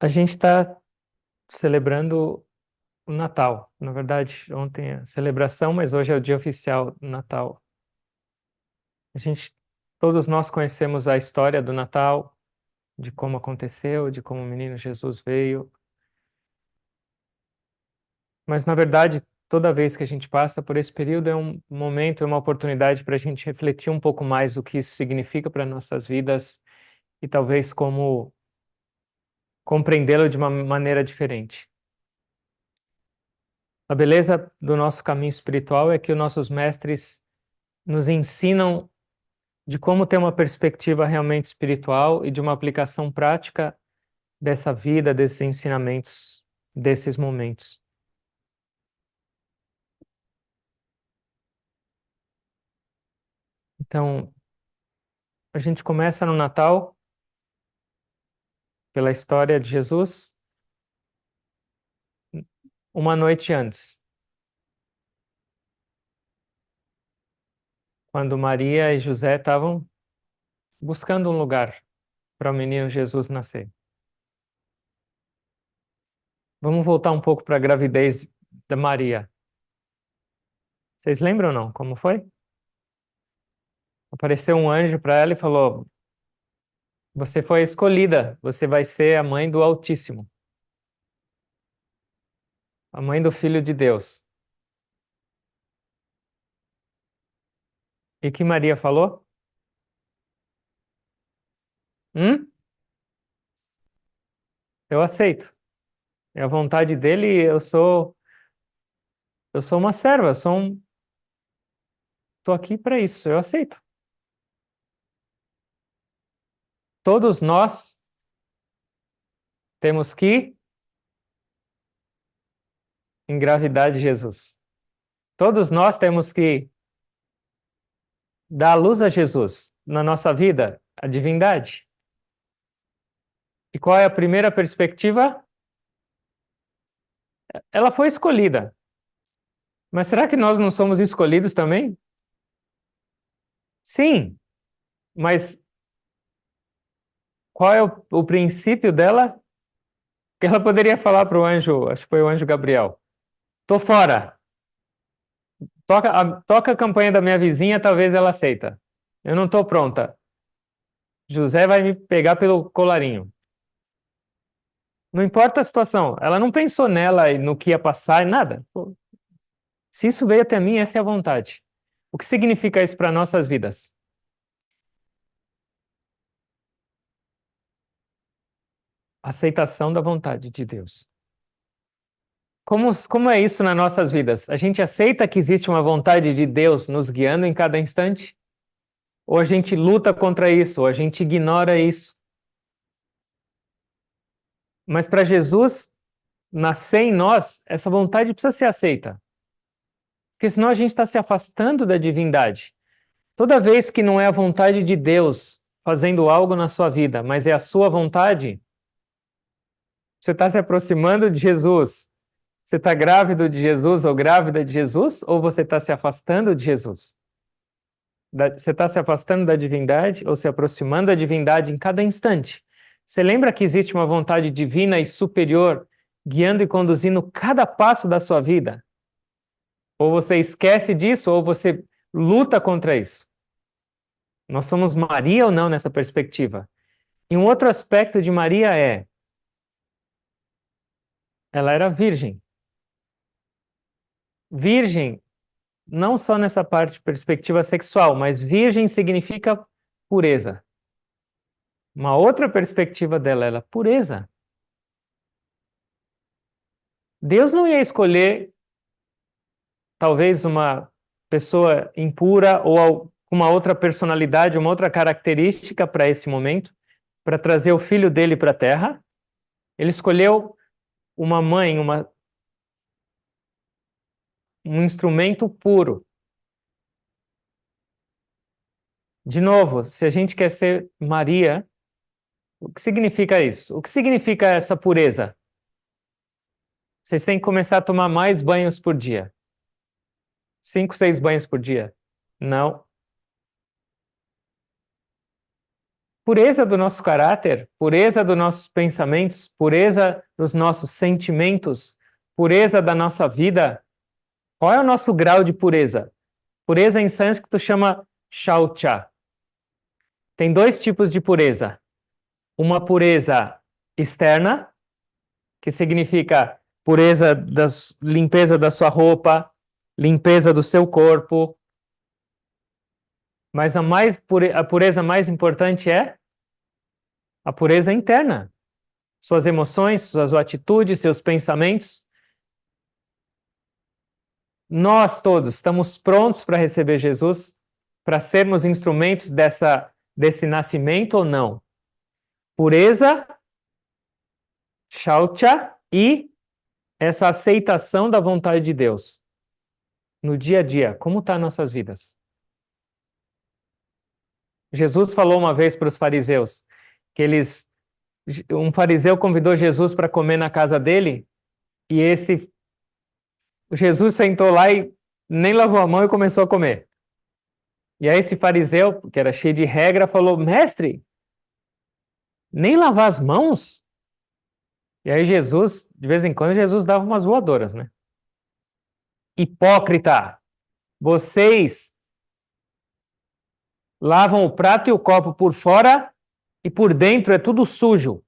A gente está celebrando o Natal. Na verdade, ontem é a celebração, mas hoje é o dia oficial do Natal. A gente, todos nós conhecemos a história do Natal, de como aconteceu, de como o menino Jesus veio. Mas, na verdade, toda vez que a gente passa por esse período é um momento, é uma oportunidade para a gente refletir um pouco mais o que isso significa para nossas vidas e talvez como compreendê-lo de uma maneira diferente. A beleza do nosso caminho espiritual é que os nossos mestres nos ensinam de como ter uma perspectiva realmente espiritual e de uma aplicação prática dessa vida, desses ensinamentos, desses momentos. Então, a gente começa no Natal pela história de Jesus, uma noite antes, quando Maria e José estavam buscando um lugar para o menino Jesus nascer. Vamos voltar um pouco para a gravidez da Maria. Vocês lembram ou não? Como foi? Apareceu um anjo para ela e falou: Você foi escolhida, você vai ser a mãe do Altíssimo, a mãe do Filho de Deus. E que Maria falou? Hum? Eu aceito. É a vontade dele e eu sou uma serva, tô aqui para isso, eu aceito. Todos nós temos que engravidar de Jesus. Todos nós temos que dar a luz a Jesus na nossa vida, a divindade. E qual é a primeira perspectiva? Ela foi escolhida. Mas será que nós não somos escolhidos também? Sim, mas qual é o princípio dela? Que ela poderia falar para o anjo, acho que foi o anjo Gabriel: Tô fora, toca a campanha da minha vizinha, talvez ela aceita. Eu não estou pronta. José vai me pegar pelo colarinho. Não importa a situação, ela não pensou nela e no que ia passar e nada. Pô, se isso veio até mim, essa é a vontade. O que significa isso para nossas vidas? Aceitação da vontade de Deus. Como é isso nas nossas vidas? A gente aceita que existe uma vontade de Deus nos guiando em cada instante? Ou a gente luta contra isso, ou a gente ignora isso? Mas para Jesus nascer em nós, essa vontade precisa ser aceita. Porque senão a gente está se afastando da divindade. Toda vez que não é a vontade de Deus fazendo algo na sua vida, mas é a sua vontade, você está se aproximando de Jesus. Você está grávido de Jesus ou grávida de Jesus, ou você está se afastando de Jesus? Você está se afastando da divindade ou se aproximando da divindade em cada instante? Você lembra que existe uma vontade divina e superior guiando e conduzindo cada passo da sua vida? Ou você esquece disso, ou você luta contra isso. Nós somos Maria ou não nessa perspectiva? E um outro aspecto de Maria é, ela era virgem. Virgem, não só nessa parte de perspectiva sexual, mas virgem significa pureza. Uma outra perspectiva dela era pureza. Deus não ia escolher talvez uma pessoa impura ou com uma outra personalidade, uma outra característica para esse momento, para trazer o filho dele para a terra. Ele escolheu uma mãe, um instrumento puro. De novo, se a gente quer ser Maria, o que significa isso? O que significa essa pureza? Vocês têm que começar a tomar mais banhos por dia. 5, 6 banhos por dia. Não. pureza do nosso caráter, pureza dos nossos pensamentos, pureza dos nossos sentimentos, pureza da nossa vida. Qual é o nosso grau de pureza? Pureza em sânscrito chama shaucha. Tem dois tipos de pureza. Uma pureza externa, que significa pureza limpeza da sua roupa, limpeza do seu corpo. Mas a pureza mais importante é a pureza interna. Suas emoções, suas atitudes, seus pensamentos. Nós todos estamos prontos para receber Jesus, para sermos instrumentos desse nascimento ou não? Pureza, shaucha e essa aceitação da vontade de Deus no dia a dia. Como está nossas vidas? Jesus falou uma vez para os fariseus que um fariseu convidou Jesus para comer na casa dele e Jesus sentou lá e nem lavou a mão e começou a comer. E aí esse fariseu, que era cheio de regra, falou: mestre, nem lavar as mãos? E aí Jesus, de vez em quando, Jesus dava umas voadoras, né? Hipócrita, vocês lavam o prato e o copo por fora e por dentro é tudo sujo.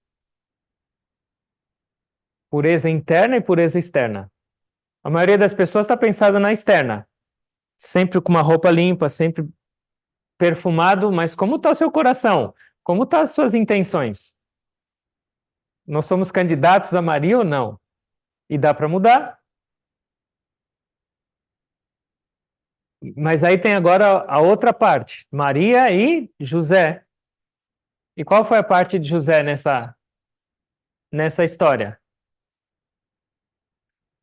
Pureza interna e pureza externa. A maioria das pessoas está pensando na externa. Sempre com uma roupa limpa, sempre perfumado, mas como está o seu coração? Como estão as suas intenções? Nós somos candidatos a Maria ou não? E dá para mudar. Mas aí tem agora a outra parte, Maria e José. E qual foi a parte de José nessa história?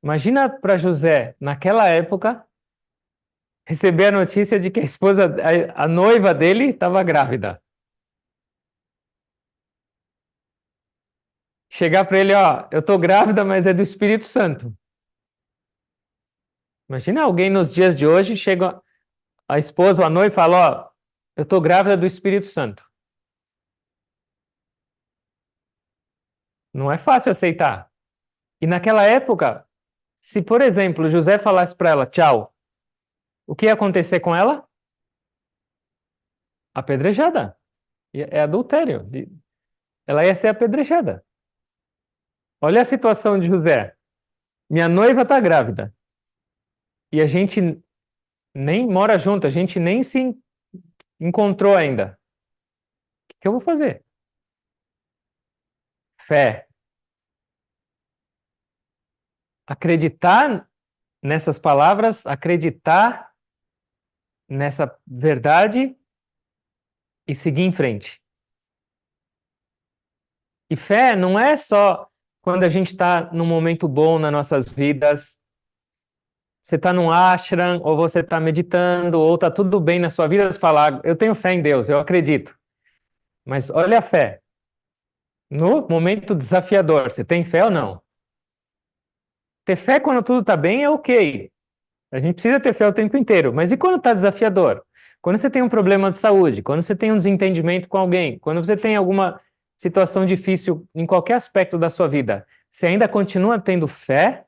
Imagina para José, naquela época, receber a notícia de que a noiva dele estava grávida. Chegar para ele, ó, eu estou grávida, mas é do Espírito Santo. Imagina alguém nos dias de hoje, chega a esposa ou a noiva e fala, ó, eu estou grávida do Espírito Santo. Não é fácil aceitar. E naquela época, se, por exemplo, José falasse para ela, tchau, o que ia acontecer com ela? Apedrejada. É adultério. Ela ia ser apedrejada. Olha a situação de José. Minha noiva está grávida. E a gente nem mora junto, a gente nem se encontrou ainda. O que eu vou fazer? Fé. Acreditar nessas palavras, acreditar nessa verdade e seguir em frente. E fé não é só quando a gente está num momento bom nas nossas vidas, você está num ashram, ou você está meditando, ou está tudo bem na sua vida, você fala, eu tenho fé em Deus, eu acredito. Mas olha a fé. No momento desafiador, você tem fé ou não? Ter fé quando tudo está bem é ok. A gente precisa ter fé o tempo inteiro. Mas e quando está desafiador? Quando você tem um problema de saúde, quando você tem um desentendimento com alguém, quando você tem alguma situação difícil em qualquer aspecto da sua vida, você ainda continua tendo fé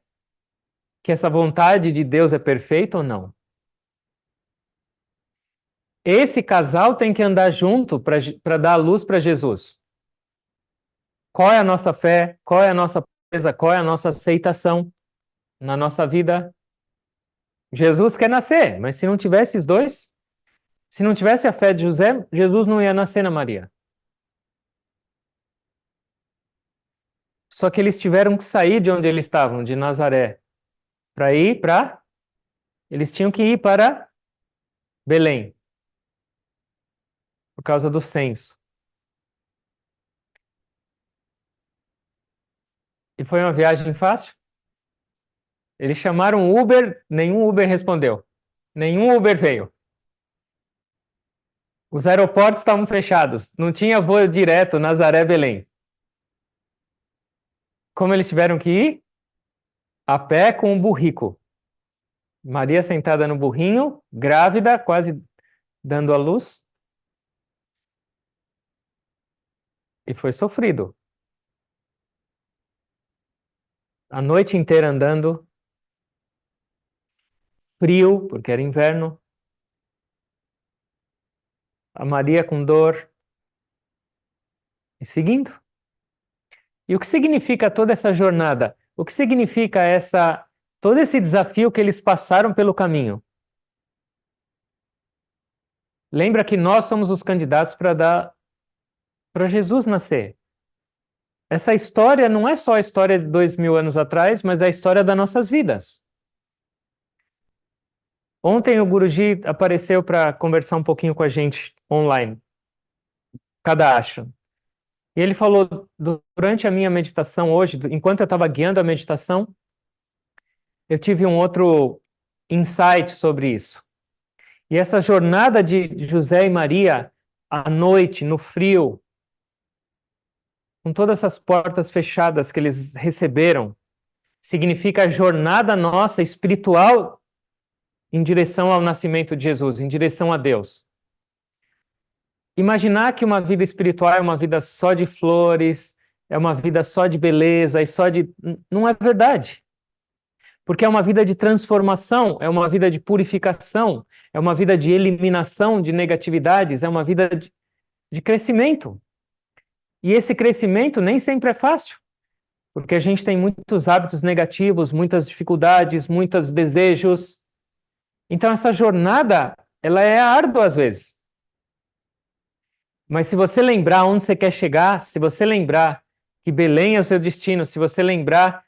que essa vontade de Deus é perfeita ou não? Esse casal tem que andar junto para dar a luz para Jesus. Qual é a nossa fé? Qual é a nossa pureza? Qual é a nossa aceitação na nossa vida? Jesus quer nascer, mas se não tivesse esses dois, se não tivesse a fé de José, Jesus não ia nascer na Maria. Só que eles tiveram que sair de onde eles estavam, de Nazaré, para ir para. Eles tinham que ir para Belém, por causa do censo. E foi uma viagem fácil? Eles chamaram Uber, nenhum Uber respondeu. Nenhum Uber veio. Os aeroportos estavam fechados, não tinha voo direto Nazaré-Belém. Como eles tiveram que ir? A pé com um burrico. Maria sentada no burrinho, grávida, quase dando à luz. E foi sofrido. A noite inteira andando, frio, porque era inverno, a Maria com dor, e seguindo. E o que significa toda essa jornada? O que significa todo esse desafio que eles passaram pelo caminho? Lembra que nós somos os candidatos para Jesus nascer. Essa história não é só a história de 2000 anos atrás, mas é a história das nossas vidas. Ontem o Guruji apareceu para conversar um pouquinho com a gente online, cada ashram. E ele falou, durante a minha meditação hoje, enquanto eu estava guiando a meditação, eu tive um outro insight sobre isso. E essa jornada de José e Maria, à noite, no frio, com todas essas portas fechadas que eles receberam, significa a jornada nossa espiritual em direção ao nascimento de Jesus, em direção a Deus. Imaginar que uma vida espiritual é uma vida só de flores, é uma vida só de beleza e só de... Não é verdade. Porque é uma vida de transformação, é uma vida de purificação, é uma vida de eliminação de negatividades, é uma vida de crescimento. E esse crescimento nem sempre é fácil, porque a gente tem muitos hábitos negativos, muitas dificuldades, muitos desejos. Então essa jornada, ela é árdua às vezes. Mas se você lembrar onde você quer chegar, se você lembrar que Belém é o seu destino, se você lembrar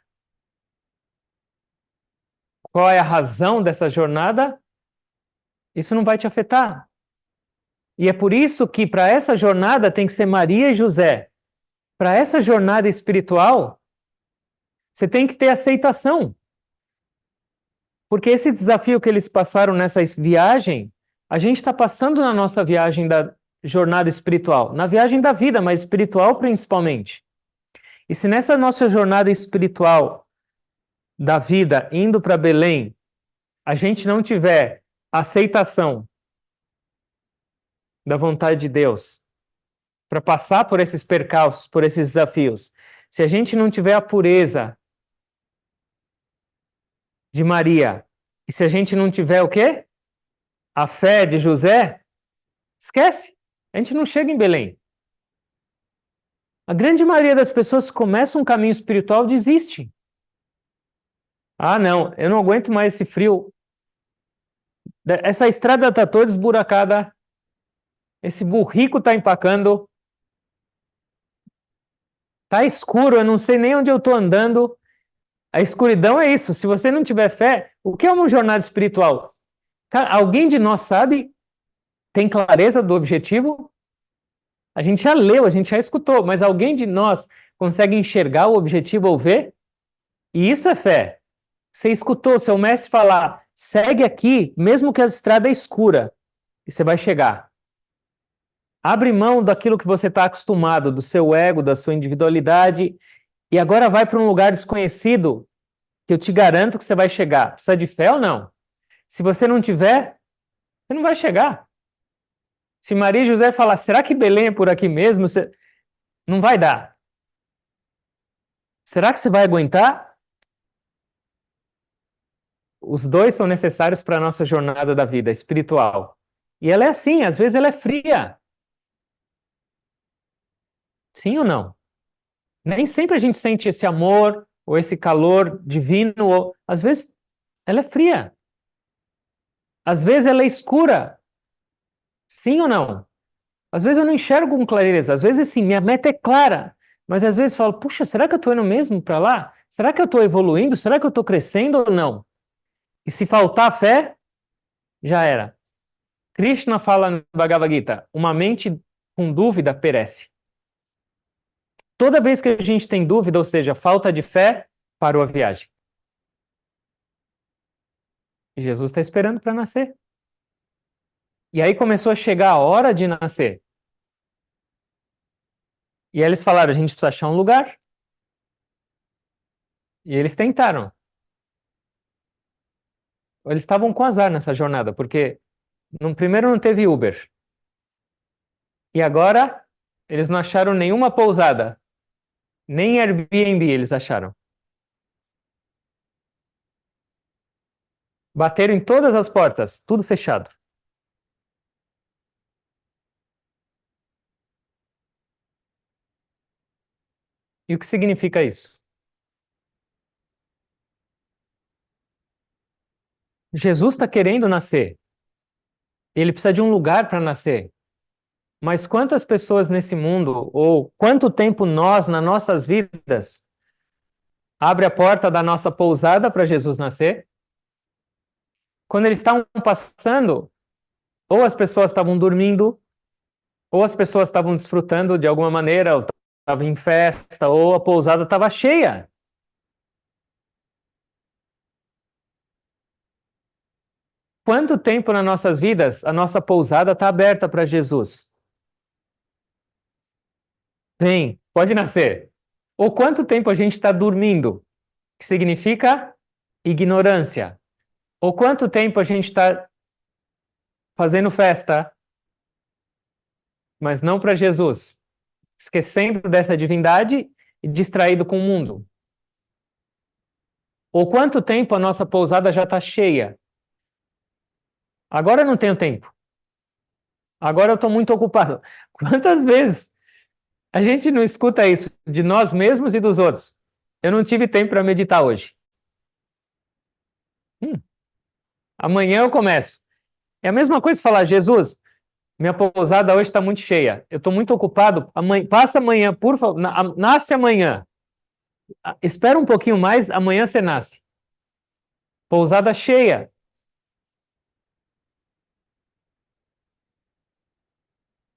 qual é a razão dessa jornada, isso não vai te afetar. E é por isso que para essa jornada tem que ser Maria e José. Para essa jornada espiritual, você tem que ter aceitação. Porque esse desafio que eles passaram nessa viagem, a gente está passando na nossa viagem da jornada espiritual, na viagem da vida, mas espiritual principalmente. E se nessa nossa jornada espiritual da vida, indo para Belém, a gente não tiver aceitação da vontade de Deus para passar por esses percalços, por esses desafios, se a gente não tiver a pureza de Maria, e se a gente não tiver o quê? A fé de José, esquece, a gente não chega em Belém. A grande maioria das pessoas que começam um caminho espiritual desiste. Ah, não, eu não aguento mais esse frio. Essa estrada está toda esburacada. Esse burrico está empacando. Tá escuro, eu não sei nem onde eu estou andando. A escuridão é isso. Se você não tiver fé, o que é uma jornada espiritual? Cara, alguém de nós sabe? Tem clareza do objetivo? A gente já leu, a gente já escutou, mas alguém de nós consegue enxergar o objetivo ou ver? E isso é fé. Você escutou seu mestre falar, segue aqui, mesmo que a estrada é escura, e você vai chegar. Abre mão daquilo que você está acostumado, do seu ego, da sua individualidade, e agora vai para um lugar desconhecido, que eu te garanto que você vai chegar. Precisa de fé ou não? Se você não tiver, você não vai chegar. Se Maria e José falar, será que Belém é por aqui mesmo? Você... Não vai dar. Será que você vai aguentar? Os dois são necessários para a nossa jornada da vida espiritual. E ela é assim, às vezes ela é fria. Sim ou não? Nem sempre a gente sente esse amor ou esse calor divino, ou às vezes ela é fria. Às vezes ela é escura. Sim ou não? Às vezes eu não enxergo com clareza, às vezes sim, minha meta é clara, mas às vezes eu falo, puxa, será que eu estou indo mesmo para lá? Será que eu estou evoluindo? Será que eu estou crescendo ou não? E se faltar fé, já era. Krishna fala no Bhagavad Gita, uma mente com dúvida perece. Toda vez que a gente tem dúvida, ou seja, falta de fé, parou a viagem. E Jesus está esperando para nascer. E aí começou a chegar a hora de nascer. E aí eles falaram, a gente precisa achar um lugar. E eles tentaram. Eles estavam com azar nessa jornada, porque no primeiro não teve Uber. E agora Eles não acharam nenhuma pousada, nem Airbnb eles acharam. Bateram em todas as portas, tudo fechado. E o que significa isso? Jesus está querendo nascer. Ele precisa de um lugar para nascer. Mas quantas pessoas nesse mundo, ou quanto tempo nós, nas nossas vidas, abre a porta da nossa pousada para Jesus nascer? Quando eles estavam passando, ou as pessoas estavam dormindo, ou as pessoas estavam desfrutando de alguma maneira, ou estavam em festa, ou a pousada estava cheia. Quanto tempo nas nossas vidas a nossa pousada está aberta para Jesus? Vem, pode nascer. Ou quanto tempo a gente está dormindo, que significa ignorância? Ou quanto tempo a gente está fazendo festa, mas não para Jesus, esquecendo dessa divindade e distraído com o mundo? Ou quanto tempo a nossa pousada já está cheia? Agora eu não tenho tempo. Agora eu estou muito ocupado. Quantas vezes a gente não escuta isso de nós mesmos e dos outros? Eu não tive tempo para meditar hoje. Hum, amanhã eu começo. É a mesma coisa falar, Jesus, minha pousada hoje está muito cheia. Eu estou muito ocupado. Passa amanhã, por favor. Nasce amanhã. Espera um pouquinho mais, amanhã você nasce. Pousada cheia.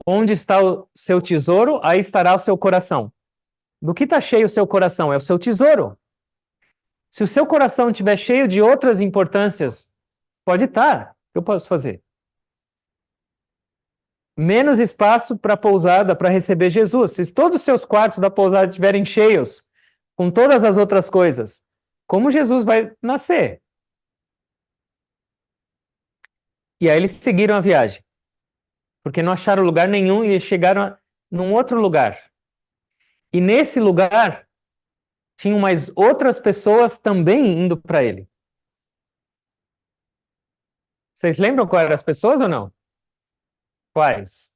Onde está o seu tesouro, aí estará o seu coração. Do que está cheio o seu coração? É o seu tesouro. Se o seu coração estiver cheio de outras importâncias, pode estar. O que eu posso fazer? Menos espaço para a pousada para receber Jesus. Se todos os seus quartos da pousada estiverem cheios, com todas as outras coisas, como Jesus vai nascer? E aí eles seguiram a viagem, porque não acharam lugar nenhum e chegaram num outro lugar. E nesse lugar, tinham mais outras pessoas também indo para ele. Vocês lembram quais eram as pessoas ou não? Quais?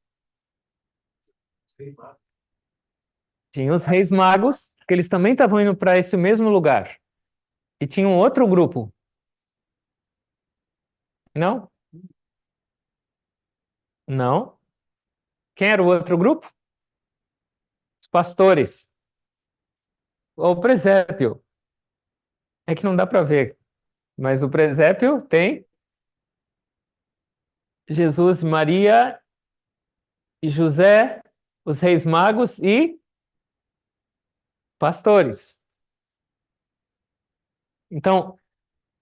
Tinha os reis magos, que eles também estavam indo para esse mesmo lugar. E tinha um outro grupo. Não? Não. Quem era o outro grupo? Os pastores. O presépio. É que não dá para ver, mas o presépio tem Jesus, Maria e José, os reis magos e pastores. Então,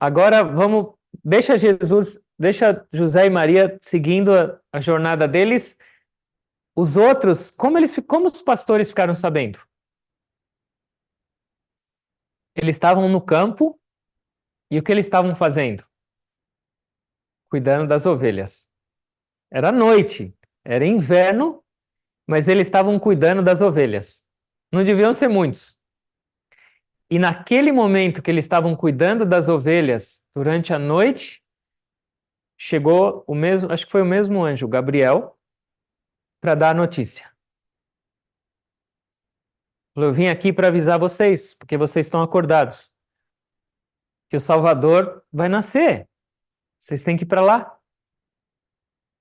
agora vamos, deixa José e Maria seguindo a jornada deles. Os outros, como os pastores ficaram sabendo? Eles estavam no campo e o que eles estavam fazendo? Cuidando das ovelhas. Era noite, era inverno, mas eles estavam cuidando das ovelhas. Não deviam ser muitos. E naquele momento que eles estavam cuidando das ovelhas durante a noite, chegou o mesmo, acho que foi o mesmo anjo, Gabriel, para dar a notícia. Falou, eu vim aqui para avisar vocês, porque vocês estão acordados, que o Salvador vai nascer. Vocês têm que ir para lá.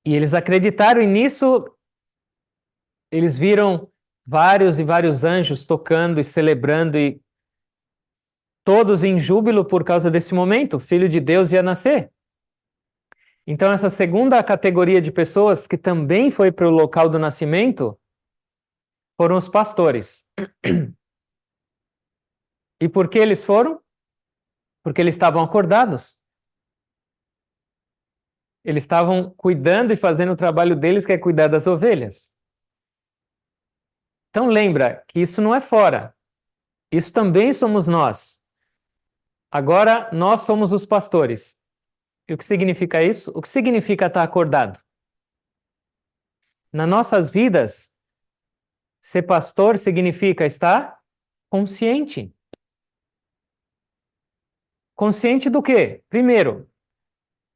E eles acreditaram, e nisso eles viram vários e vários anjos tocando e celebrando, e todos em júbilo por causa desse momento, o Filho de Deus ia nascer. Então, essa segunda categoria de pessoas que também foi para o local do nascimento foram os pastores. E por que eles foram? Porque eles estavam acordados. Eles estavam cuidando e fazendo o trabalho deles, que é cuidar das ovelhas. Então lembra que isso não é fora. Isso também somos nós. Agora nós somos os pastores. E o que significa isso? O que significa estar acordado? Nas nossas vidas, Ser pastor significa estar consciente. Consciente do quê? Primeiro,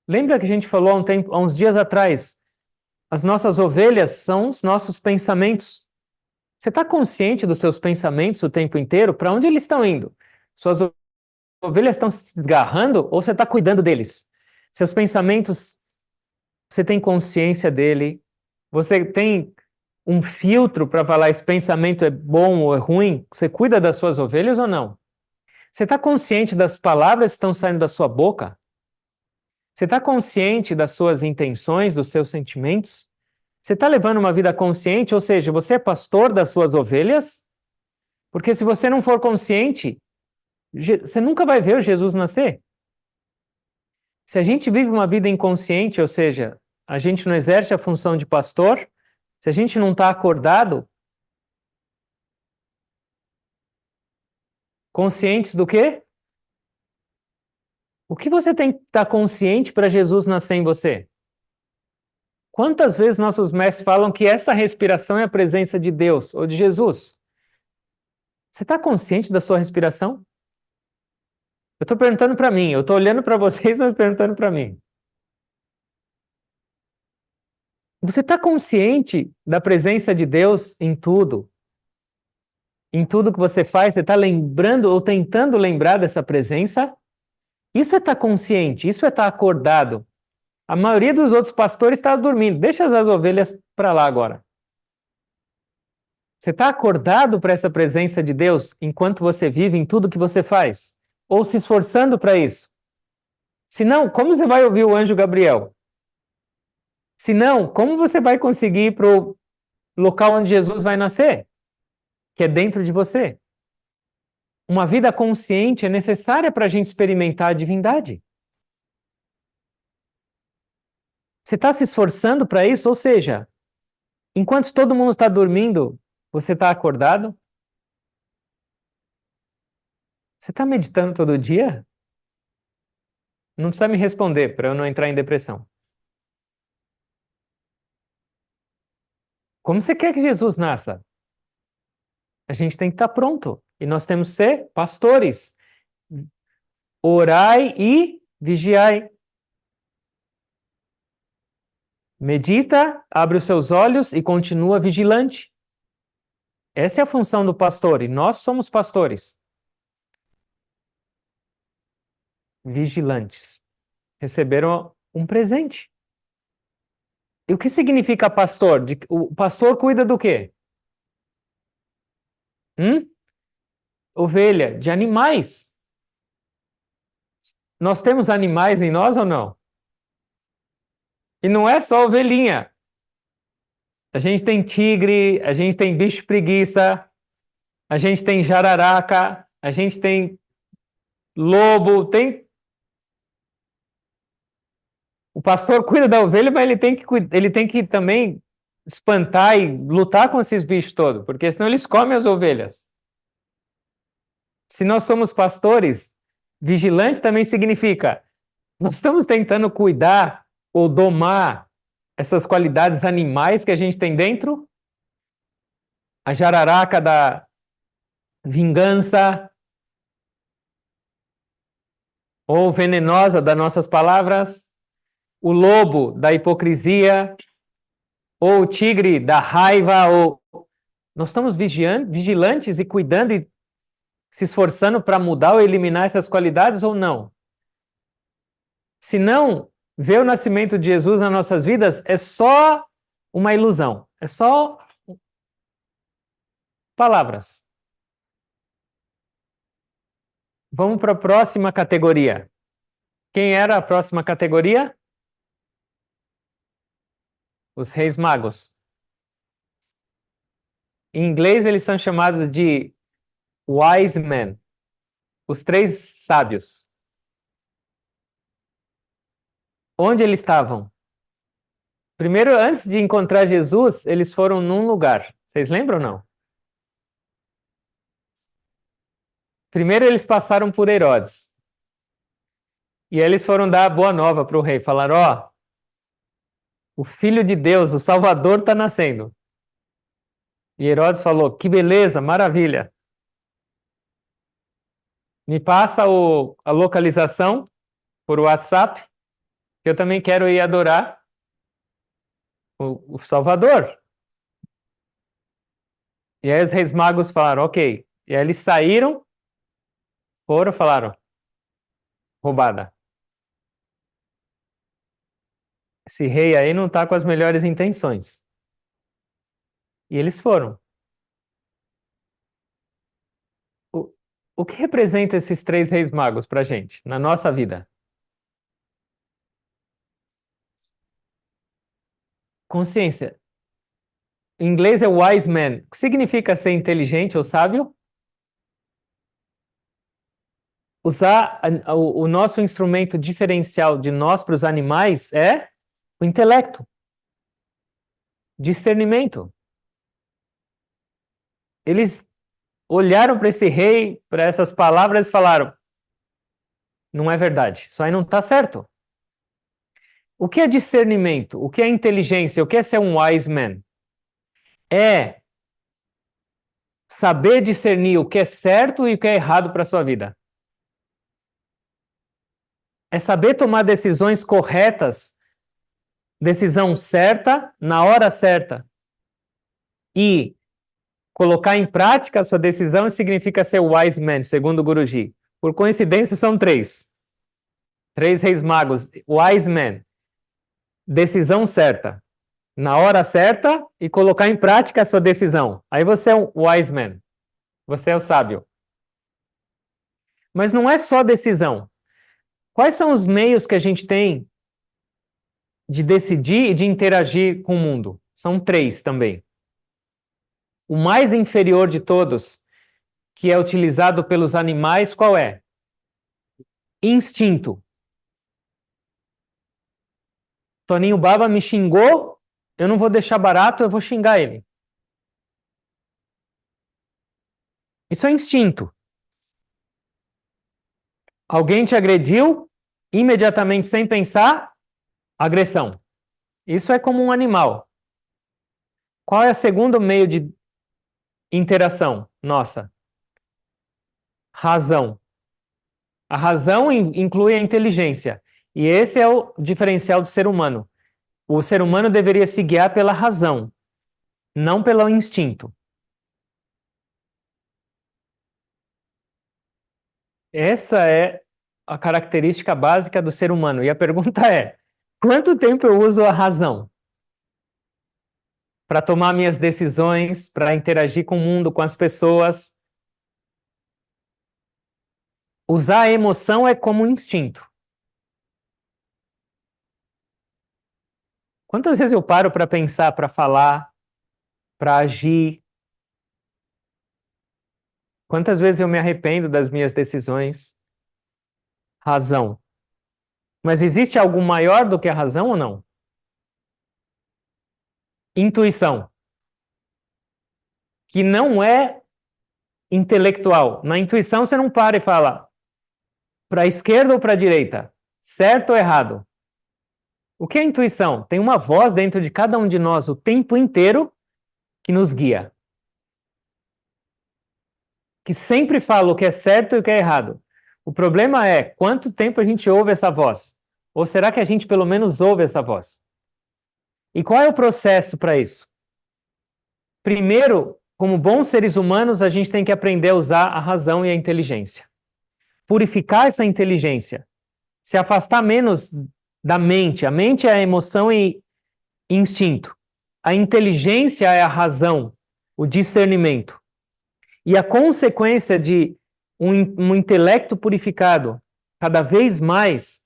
lembra que a gente falou há uns dias atrás, as nossas ovelhas são os nossos pensamentos. Você está consciente dos seus pensamentos o tempo inteiro? Para onde eles estão indo? Suas ovelhas estão se desgarrando ou você está cuidando deles? Seus pensamentos, você tem consciência dele? Você tem um filtro para falar esse pensamento é bom ou é ruim? Você cuida das suas ovelhas ou não? Você está consciente das palavras que estão saindo da sua boca? Você está consciente das suas intenções, dos seus sentimentos? Você está levando uma vida consciente, ou seja, você é pastor das suas ovelhas? Porque se você não for consciente, você nunca vai ver o Jesus nascer. Se a gente vive uma vida inconsciente, ou seja, a gente não exerce a função de pastor, se a gente não está acordado, conscientes do quê? O que você tem que estar consciente para Jesus nascer em você? Quantas vezes nossos mestres falam que essa respiração é a presença de Deus ou de Jesus? Você está consciente da sua respiração? Eu estou perguntando para mim, eu estou olhando para vocês, mas perguntando para mim. Você está consciente da presença de Deus em tudo? Em tudo que você faz, você está lembrando ou tentando lembrar dessa presença? Isso é estar consciente, isso é estar acordado. A maioria dos outros pastores está dormindo. Deixa as ovelhas para lá agora. Você está acordado para essa presença de Deus enquanto você vive em tudo que você faz? Ou se esforçando para isso? Se não, como você vai ouvir o anjo Gabriel? Se não, como você vai conseguir ir para o local onde Jesus vai nascer? Que é dentro de você. Uma vida consciente é necessária para a gente experimentar a divindade. Você está se esforçando para isso? Ou seja, enquanto todo mundo está dormindo, você está acordado? Você está meditando todo dia? Não precisa me responder para eu não entrar em depressão. Como você quer que Jesus nasça? A gente tem que estar pronto. E nós temos que ser pastores. Orai e vigiai. Medita, abre os seus olhos e continua vigilante. Essa é a função do pastor e nós somos pastores. Vigilantes. Receberam um presente. E o que significa pastor? O pastor cuida do quê? Ovelha, de animais. Nós temos animais em nós ou não? E não é só ovelhinha. A gente tem tigre, a gente tem bicho preguiça, a gente tem jararaca, a gente tem lobo, tem. O pastor cuida da ovelha, mas ele tem que também espantar e lutar com esses bichos todos, porque senão eles comem as ovelhas. Se nós somos pastores, vigilante também significa nós estamos tentando cuidar ou domar essas qualidades animais que a gente tem dentro, a jararaca da vingança ou venenosa das nossas palavras, o lobo da hipocrisia ou o tigre da raiva, ou nós estamos vigilantes e cuidando e se esforçando para mudar ou eliminar essas qualidades ou não? Se não, ver o nascimento de Jesus nas nossas vidas é só uma ilusão, é só palavras. Vamos para a próxima categoria. Quem era a próxima categoria? Os reis magos. Em inglês eles são chamados de wise men, os três sábios. Onde eles estavam? Primeiro, antes de encontrar Jesus, eles foram num lugar. Vocês lembram ou não? Primeiro eles passaram por Herodes. E aí eles foram dar a boa nova para o rei. Falaram, ó, o Filho de Deus, o Salvador está nascendo. E Herodes falou: que beleza, maravilha. Me passa a localização por WhatsApp, que eu também quero ir adorar o Salvador. E aí os reis magos falaram: ok. E aí eles saíram, foram, falaram: roubada. Esse rei aí não está com as melhores intenções. E eles foram. O, o que representa esses três reis magos para a gente, na nossa vida? Consciência. Em inglês é wise man. O que significa ser inteligente ou sábio? Usar o nosso instrumento diferencial de nós para os animais é o intelecto, discernimento. Eles olharam para esse rei, para essas palavras e falaram: não é verdade, isso aí não está certo. O que é discernimento? O que é inteligência? O que é ser um wise man? É saber discernir o que é certo e o que é errado para a sua vida. É saber tomar decisões corretas, decisão certa, na hora certa. E colocar em prática a sua decisão significa ser wise man, segundo o Guruji. Por coincidência, são três. Três reis magos. Wise man. Decisão certa. Na hora certa e colocar em prática a sua decisão. Aí você é um wise man. Você é o sábio. Mas não é só decisão. Quais são os meios que a gente tem de decidir e de interagir com o mundo? São três também. O mais inferior de todos, que é utilizado pelos animais, qual é? Instinto. Toninho Baba me xingou, eu não vou deixar barato, eu vou xingar ele. Isso é instinto. Alguém te agrediu, imediatamente sem pensar, agressão. Isso é como um animal. Qual é o segundo meio de interação nossa? Razão. A razão inclui a inteligência. E esse é o diferencial do ser humano. O ser humano deveria se guiar pela razão, não pelo instinto. Essa é a característica básica do ser humano. E a pergunta é: quanto tempo eu uso a razão para tomar minhas decisões, para interagir com o mundo, com as pessoas? Usar a emoção é como um instinto. Quantas vezes eu paro para pensar, para falar, para agir? Quantas vezes eu me arrependo das minhas decisões? Razão. Mas existe algo maior do que a razão ou não? Intuição. Que não é intelectual. Na intuição você não para e fala para a esquerda ou para a direita, certo ou errado. O que é intuição? Tem uma voz dentro de cada um de nós o tempo inteiro que nos guia. Que sempre fala o que é certo e o que é errado. O problema é quanto tempo a gente ouve essa voz? Ou será que a gente pelo menos ouve essa voz? E qual é o processo para isso? Primeiro, como bons seres humanos, a gente tem que aprender a usar a razão e a inteligência. Purificar essa inteligência. Se afastar menos da mente. A mente é a emoção e instinto. A inteligência é a razão, o discernimento. E a consequência de um intelecto purificado cada vez mais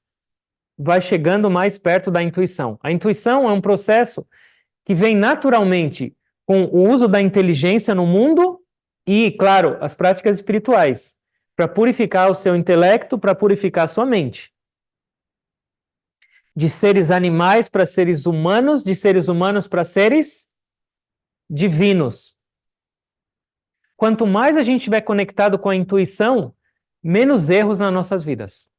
vai chegando mais perto da intuição. A intuição é um processo que vem naturalmente com o uso da inteligência no mundo e, claro, as práticas espirituais, para purificar o seu intelecto, para purificar a sua mente. De seres animais para seres humanos, de seres humanos para seres divinos. Quanto mais a gente estiver conectado com a intuição, menos erros nas nossas vidas.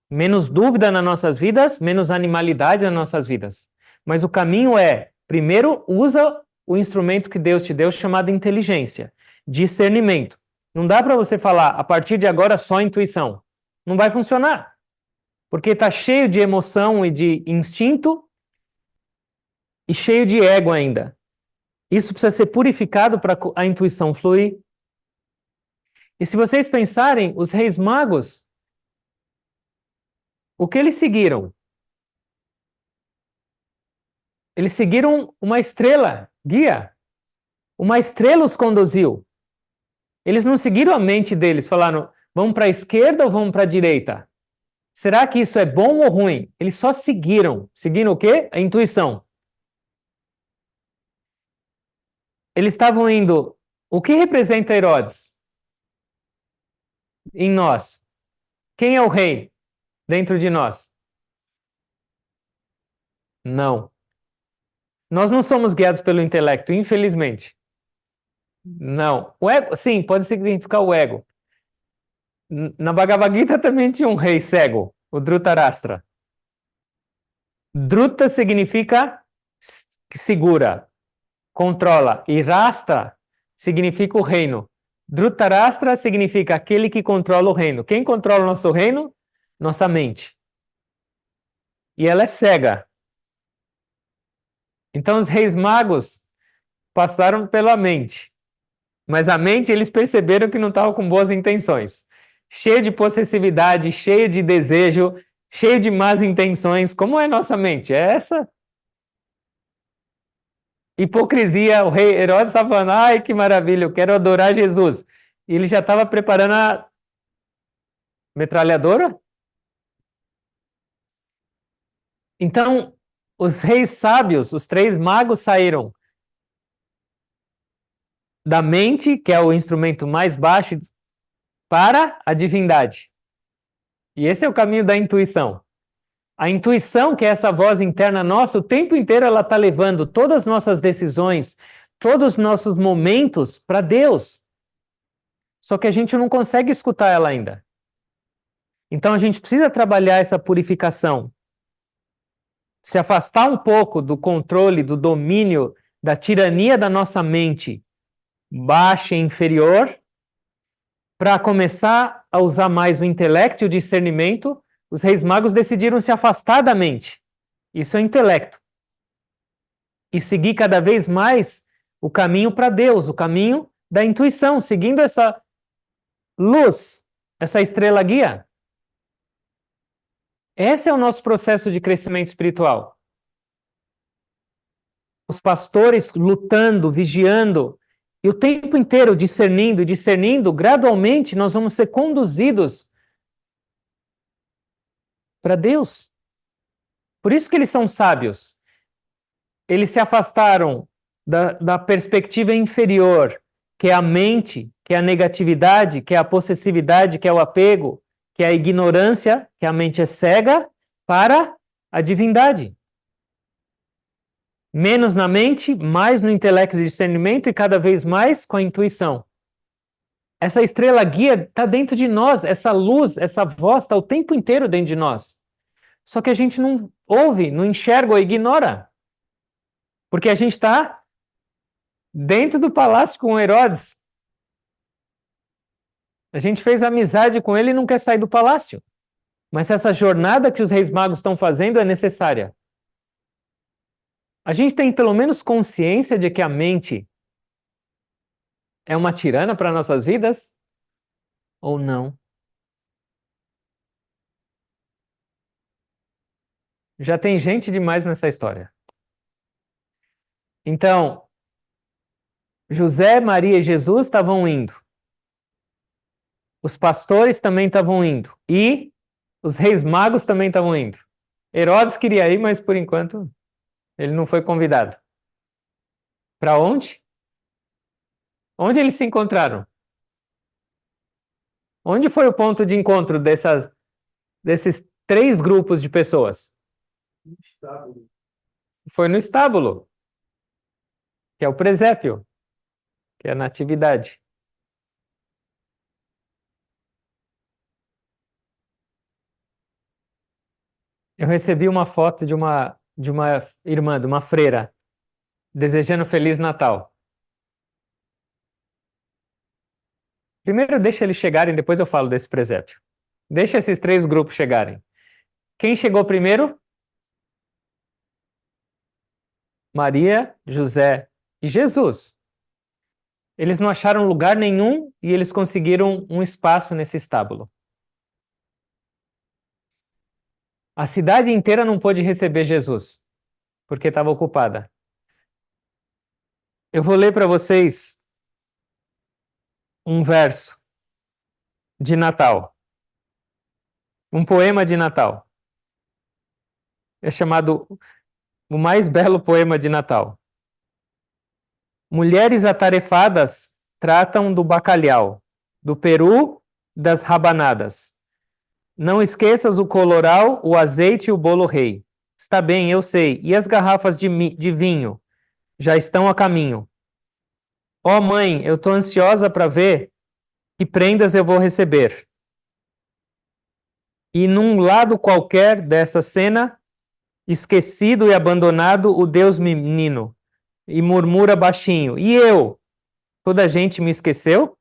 Menos dúvida nas nossas vidas, menos animalidade nas nossas vidas. Mas o caminho é, primeiro, usa o instrumento que Deus te deu chamado inteligência, discernimento. Não dá para você falar, a partir de agora, só intuição. Não vai funcionar, porque está cheio de emoção e de instinto e cheio de ego ainda. Isso precisa ser purificado para a intuição fluir. E se vocês pensarem, os reis magos, o que eles seguiram? Eles seguiram uma estrela, guia. Uma estrela os conduziu. Eles não seguiram a mente deles, falaram, vamos para a esquerda ou vamos para a direita? Será que isso é bom ou ruim? Eles só seguiram. Seguiram o quê? A intuição. Eles estavam indo. O que representa Herodes em nós? Quem é o rei dentro de nós? Não. Nós não somos guiados pelo intelecto, infelizmente. Não. O ego, sim, pode significar o ego. Na Bhagavad Gita também tinha um rei cego, o Dhritarashtra. Druta significa que segura, controla, e Rashtra significa o reino. Dhritarashtra significa aquele que controla o reino. Quem controla o nosso reino? Nossa mente. E ela é cega. Então os reis magos passaram pela mente. Mas a mente eles perceberam que não estava com boas intenções. Cheio de possessividade, cheio de desejo, cheio de más intenções. Como é nossa mente? É essa? Hipocrisia. O rei Herodes estava falando, ai que maravilha, eu quero adorar Jesus. E ele já estava preparando a metralhadora? Então, os reis sábios, os três magos saíram da mente, que é o instrumento mais baixo, para a divindade. E esse é o caminho da intuição. A intuição, que é essa voz interna nossa, o tempo inteiro ela está levando todas as nossas decisões, todos os nossos momentos para Deus. Só que a gente não consegue escutar ela ainda. Então a gente precisa trabalhar essa purificação. Se afastar um pouco do controle, do domínio, da tirania da nossa mente baixa e inferior, para começar a usar mais o intelecto e o discernimento. Os reis magos decidiram se afastar da mente. Isso é intelecto. E seguir cada vez mais o caminho para Deus, o caminho da intuição, seguindo essa luz, essa estrela guia. Esse é o nosso processo de crescimento espiritual. Os pastores lutando, vigiando, e o tempo inteiro discernindo, discernindo, gradualmente nós vamos ser conduzidos para Deus. Por isso que eles são sábios. Eles se afastaram da perspectiva inferior, que é a mente, que é a negatividade, que é a possessividade, que é o apego, que é a ignorância, que a mente é cega, para a divindade. Menos na mente, mais no intelecto de discernimento e cada vez mais com a intuição. Essa estrela guia está dentro de nós, essa luz, essa voz está o tempo inteiro dentro de nós. Só que a gente não ouve, não enxerga ou ignora. Porque a gente está dentro do palácio com Herodes. A gente fez amizade com ele e não quer sair do palácio. Mas essa jornada que os reis magos estão fazendo é necessária. A gente tem pelo menos consciência de que a mente é uma tirana para nossas vidas? Ou não? Já tem gente demais nessa história. Então, José, Maria e Jesus estavam indo. Os pastores também estavam indo. E os reis magos também estavam indo. Herodes queria ir, mas por enquanto ele não foi convidado. Para onde? Onde eles se encontraram? Onde foi o ponto de encontro desses três grupos de pessoas? Estábulo. Foi no estábulo, que é o presépio, que é a natividade. Eu recebi uma foto de uma irmã, de uma freira. desejando Feliz Natal. Primeiro deixa eles chegarem, depois eu falo desse presépio. Deixa esses três grupos chegarem. Quem chegou primeiro? Maria, José e Jesus. Eles não acharam lugar nenhum e eles conseguiram um espaço nesse estábulo. A cidade inteira não pôde receber Jesus, porque estava ocupada. Eu vou ler para vocês um verso de Natal, um poema de Natal. É chamado o mais belo poema de Natal. Mulheres atarefadas tratam do bacalhau, do peru, das rabanadas. Não esqueças o coloral, o azeite e o bolo rei. Está bem, eu sei. E as garrafas de vinho? Já estão a caminho. Ó mãe, eu estou ansiosa para ver que prendas eu vou receber. E num lado qualquer dessa cena, esquecido e abandonado, o Deus menino, e murmura baixinho: E eu? Toda a gente me esqueceu?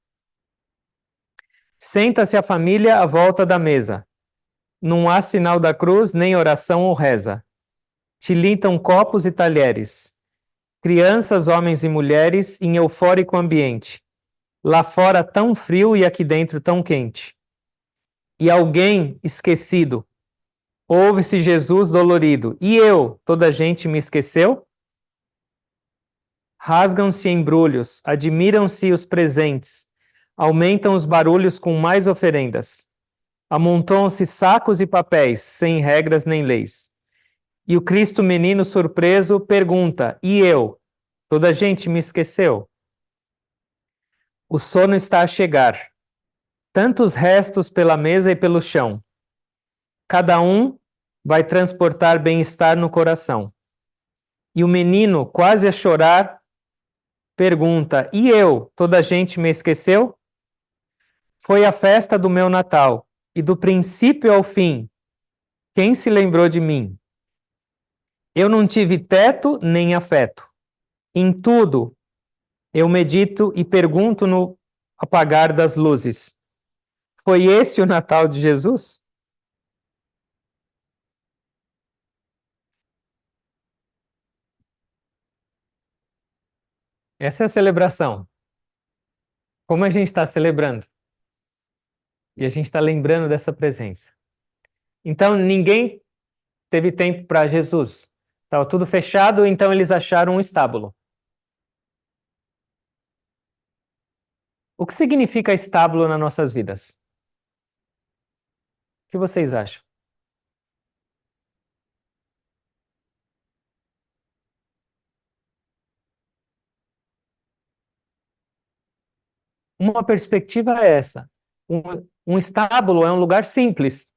Senta-se a família à volta da mesa. Não há sinal da cruz, nem oração ou reza. Tilitam copos e talheres. Crianças, homens e mulheres em eufórico ambiente. Lá fora tão frio e aqui dentro tão quente. E alguém esquecido. Ouve-se Jesus dolorido. E eu? Toda a gente me esqueceu? Rasgam-se embrulhos, admiram-se os presentes, aumentam os barulhos com mais oferendas. Amontoam-se sacos e papéis, sem regras nem leis. E o Cristo menino surpreso pergunta: E eu? Toda a gente me esqueceu? O sono está a chegar. Tantos restos pela mesa e pelo chão. Cada um vai transportar bem-estar no coração. E o menino, quase a chorar, pergunta: E eu? Toda a gente me esqueceu? Foi a festa do meu Natal, e do princípio ao fim, quem se lembrou de mim? Eu não tive teto nem afeto. Em tudo eu medito e pergunto no apagar das luzes: Foi esse o Natal de Jesus? Essa é a celebração. Como a gente está celebrando? E a gente está lembrando dessa presença. Então, ninguém teve tempo para Jesus. Estava tudo fechado, então eles acharam um estábulo. O que significa estábulo nas nossas vidas? O que vocês acham? Uma perspectiva é essa. Um estábulo é um lugar simples.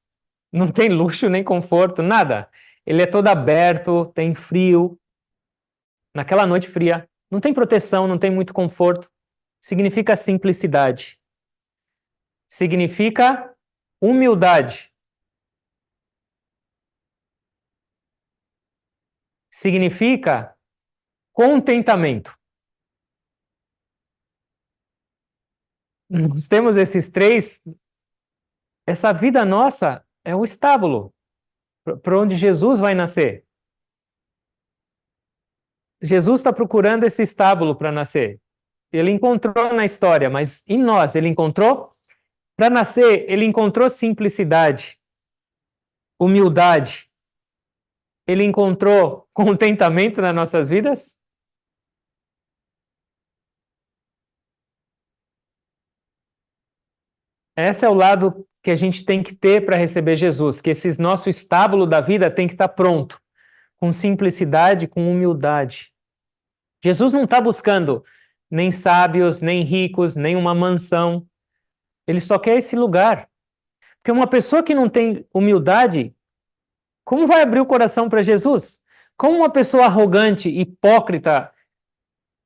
Não tem luxo nem conforto, nada. Ele é todo aberto, tem frio. Naquela noite fria, não tem proteção, não tem muito conforto. Significa simplicidade. Significa humildade. Significa contentamento. Nós temos esses três. Essa vida nossa é o estábulo para onde Jesus vai nascer. Jesus está procurando esse estábulo para nascer. Ele encontrou na história, mas em nós ele encontrou? Para nascer, ele encontrou simplicidade, humildade. Ele encontrou contentamento nas nossas vidas? Esse é o lado que a gente tem que ter para receber Jesus, que esse nosso estábulo da vida tem que estar pronto, com simplicidade, com humildade. Jesus não está buscando nem sábios, nem ricos, nem uma mansão. Ele só quer esse lugar. Porque uma pessoa que não tem humildade, como vai abrir o coração para Jesus? Como uma pessoa arrogante, hipócrita,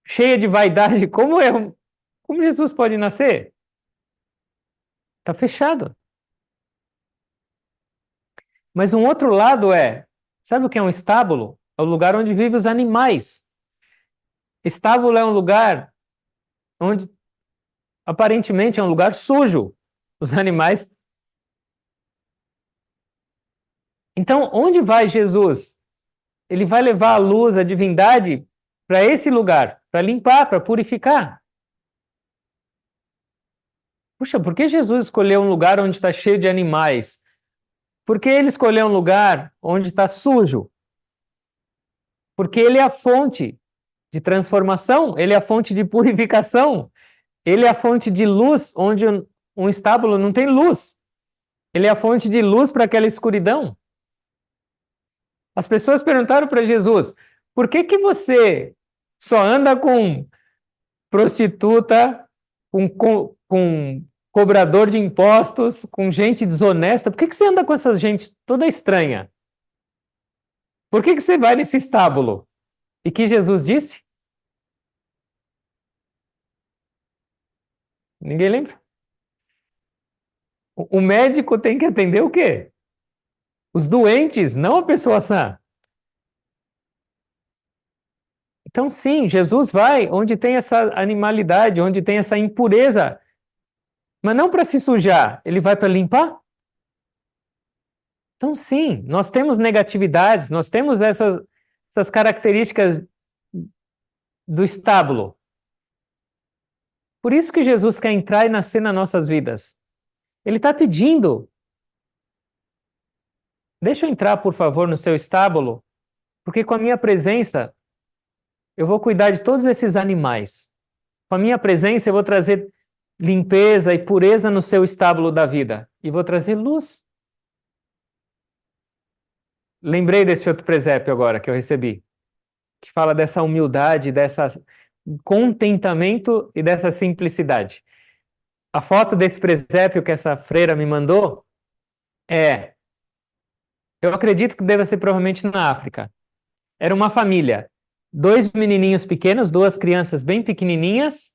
cheia de vaidade, como Jesus pode nascer? Está fechado. Mas um outro lado sabe o que é um estábulo? É o lugar onde vivem os animais. Estábulo é um lugar onde aparentemente é um lugar sujo. Os animais. Então, onde vai Jesus? Ele vai levar a luz, a divindade, para esse lugar, para limpar, para purificar. Puxa, por que Jesus escolheu um lugar onde está cheio de animais? Por que ele escolheu um lugar onde está sujo? Porque ele é a fonte de transformação, ele é a fonte de purificação, ele é a fonte de luz onde um estábulo não tem luz. Ele é a fonte de luz para aquela escuridão. As pessoas perguntaram para Jesus: por que que você só anda com prostituta, com cobrador de impostos, com gente desonesta? Por que que você anda com essa gente toda estranha? Por que que você vai nesse estábulo? E que Jesus disse? Ninguém lembra? O médico tem que atender o quê? Os doentes, não a pessoa sã. Então, sim, Jesus vai onde tem essa animalidade, onde tem essa impureza, mas não para se sujar, ele vai para limpar. Então, sim, nós temos negatividades, nós temos essas características do estábulo. Por isso que Jesus quer entrar e nascer nas nossas vidas. Ele está pedindo: deixa eu entrar, por favor, no seu estábulo, porque com a minha presença eu vou cuidar de todos esses animais. Com a minha presença eu vou trazer limpeza e pureza no seu estábulo da vida. E vou trazer luz. Lembrei desse outro presépio agora que eu recebi, que fala dessa humildade, dessa contentamento e dessa simplicidade. A foto desse presépio que essa freira me mandou eu acredito que deva ser provavelmente na África. Era uma família, dois menininhos pequenos, duas crianças bem pequenininhas,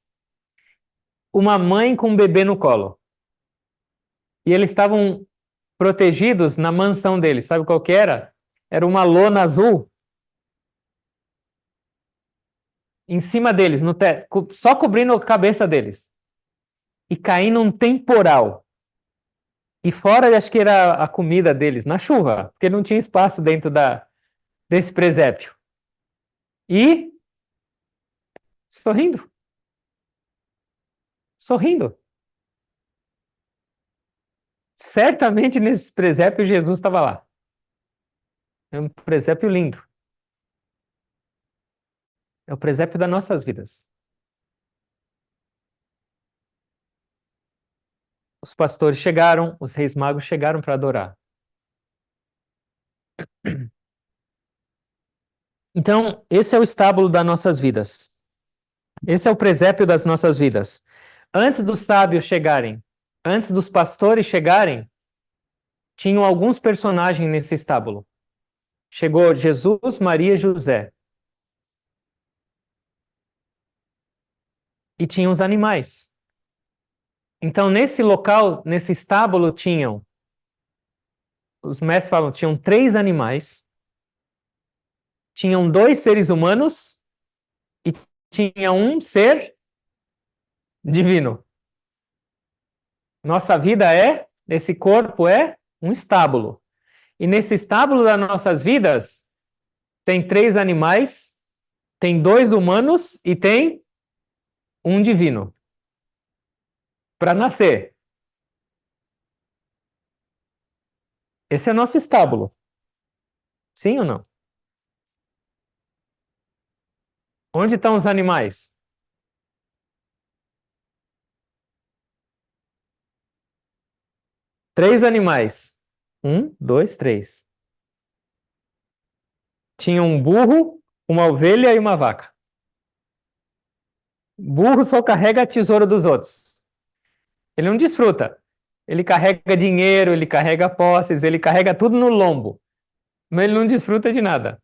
uma mãe com um bebê no colo. E eles estavam protegidos na mansão deles. Sabe qual que era? Era uma lona azul em cima deles, no teto, só cobrindo a cabeça deles. E caindo um temporal. E fora, acho que era a comida deles, na chuva, porque não tinha espaço dentro desse presépio. E sorrindo. Sorrindo. Certamente nesse presépio Jesus estava lá. É um presépio lindo. É o presépio das nossas vidas. Os pastores chegaram, os reis magos chegaram para adorar. Então, esse é o estábulo das nossas vidas. Esse é o presépio das nossas vidas. Antes dos sábios chegarem, antes dos pastores chegarem, tinham alguns personagens nesse estábulo. Chegou Jesus, Maria e José. E tinham os animais. Então, nesse local, nesse estábulo, os mestres falam, tinham 3 animais, tinham 2 seres humanos e tinha um ser divino. Nossa vida esse corpo é um estábulo. E nesse estábulo das nossas vidas, tem 3 animais, tem 2 humanos e tem um divino. Para nascer. Esse é o nosso estábulo. Sim ou não? Onde estão os animais? Três animais. 1, 2, 3. Tinha um burro, uma ovelha e uma vaca. Burro só carrega a tesoura dos outros. Ele não desfruta. Ele carrega dinheiro, ele carrega posses, ele carrega tudo no lombo. Mas ele não desfruta de nada.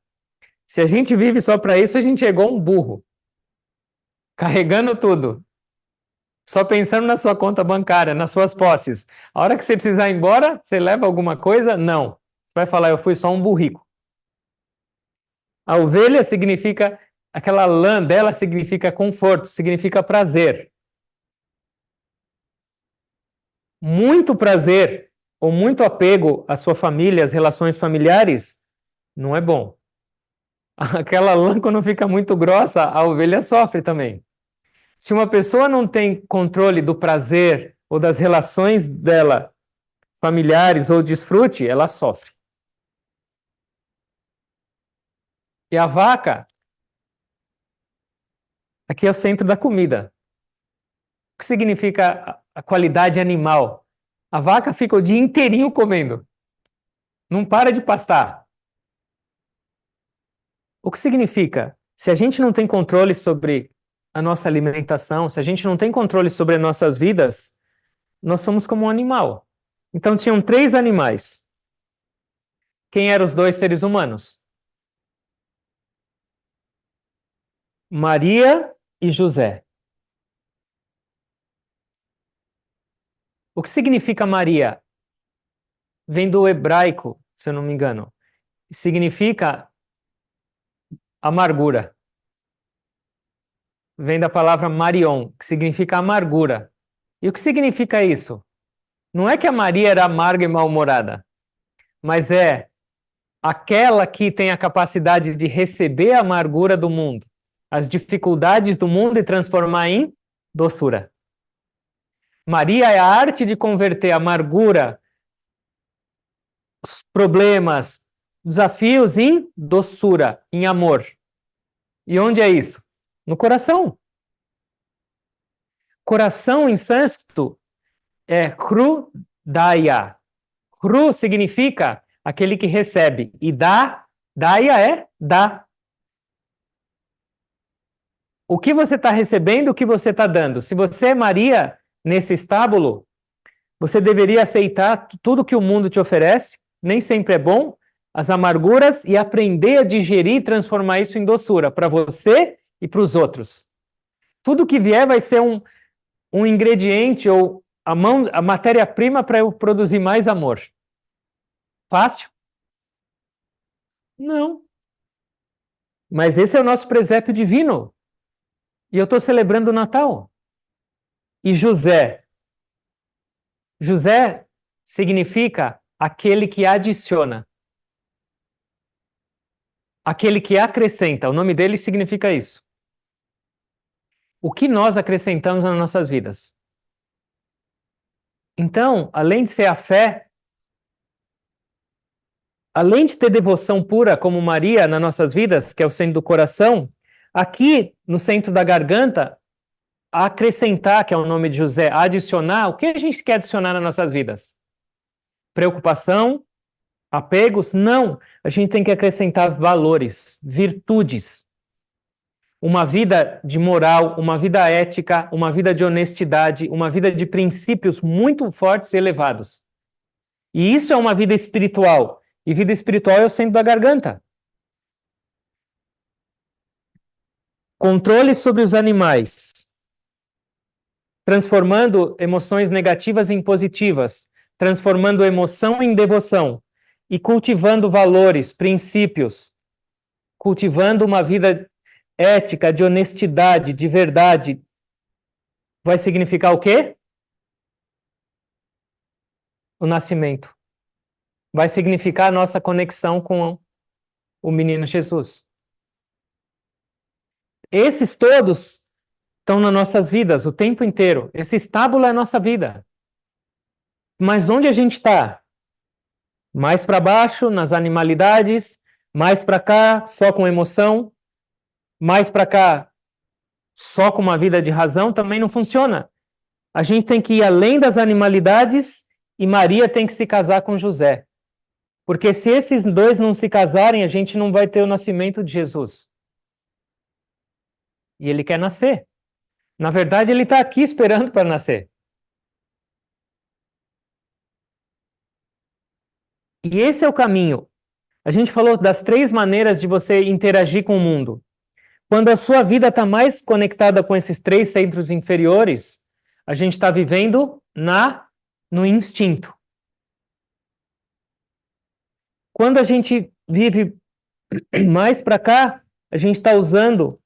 Se a gente vive só para isso, a gente é igual um burro. Carregando tudo. Só pensando na sua conta bancária, nas suas posses. A hora que você precisar ir embora, você leva alguma coisa? Não. Você vai falar, eu fui só um burrico. A ovelha significa aquela lã dela significa conforto, significa prazer. Muito prazer ou muito apego à sua família, às relações familiares, não é bom. Aquela lã, quando fica muito grossa, a ovelha sofre também. Se uma pessoa não tem controle do prazer ou das relações dela, familiares ou desfrute, ela sofre. E a vaca, aqui é o centro da comida. O que significa a qualidade animal? A vaca fica o dia inteirinho comendo. Não para de pastar. O que significa? Se a gente não tem controle sobre a nossa alimentação, se a gente não tem controle sobre as nossas vidas, nós somos como um animal. Então tinham três animais. Quem eram os dois seres humanos? Maria e José. O que significa Maria? Vem do hebraico, se eu não me engano. Significa amargura. Vem da palavra Marion, que significa amargura. E o que significa isso? Não é que a Maria era amarga e mal-humorada, mas é aquela que tem a capacidade de receber a amargura do mundo, as dificuldades do mundo e transformar em doçura. Maria é a arte de converter a amargura, os problemas, desafios em doçura, em amor. E onde é isso? No coração. Coração em sânscrito é Hrudaya. Hru significa aquele que recebe e daya é dá. O que você está recebendo, o que você está dando. Se você é Maria nesse estábulo, você deveria aceitar tudo que o mundo te oferece, nem sempre é bom, as amarguras, e aprender a digerir e transformar isso em doçura para você e para os outros. Tudo que vier vai ser um ingrediente ou a matéria-prima para eu produzir mais amor. Fácil? Não. Mas esse é o nosso presépio divino. E eu estou celebrando o Natal. E José. José significa aquele que adiciona. Aquele que acrescenta. O nome dele significa isso. O que nós acrescentamos nas nossas vidas. Então, além de ser a fé, além de ter devoção pura como Maria nas nossas vidas, que é o centro do coração, aqui no centro da garganta, acrescentar, que é o nome de José, adicionar, o que a gente quer adicionar nas nossas vidas? Preocupação, apegos? Não, a gente tem que acrescentar valores, virtudes. Uma vida de moral, uma vida ética, uma vida de honestidade, uma vida de princípios muito fortes e elevados. E isso é uma vida espiritual. E vida espiritual é o centro da garganta. Controle sobre os animais, transformando emoções negativas em positivas, transformando emoção em devoção e cultivando valores, princípios, cultivando uma vida ética, de honestidade, de verdade. Vai significar o quê? O nascimento. Vai significar a nossa conexão com o menino Jesus. Esses todos estão nas nossas vidas o tempo inteiro. Esse estábulo é a nossa vida. Mas onde a gente está? Mais para baixo, nas animalidades, mais para cá, só com emoção, mais para cá, só com uma vida de razão, também não funciona. A gente tem que ir além das animalidades e Maria tem que se casar com José. Porque se esses dois não se casarem, a gente não vai ter o nascimento de Jesus. E ele quer nascer. Na verdade, ele está aqui esperando para nascer. E esse é o caminho. A gente falou das três maneiras de você interagir com o mundo. Quando a sua vida está mais conectada com esses três centros inferiores, a gente está vivendo no instinto. Quando a gente vive mais para cá, a gente está usando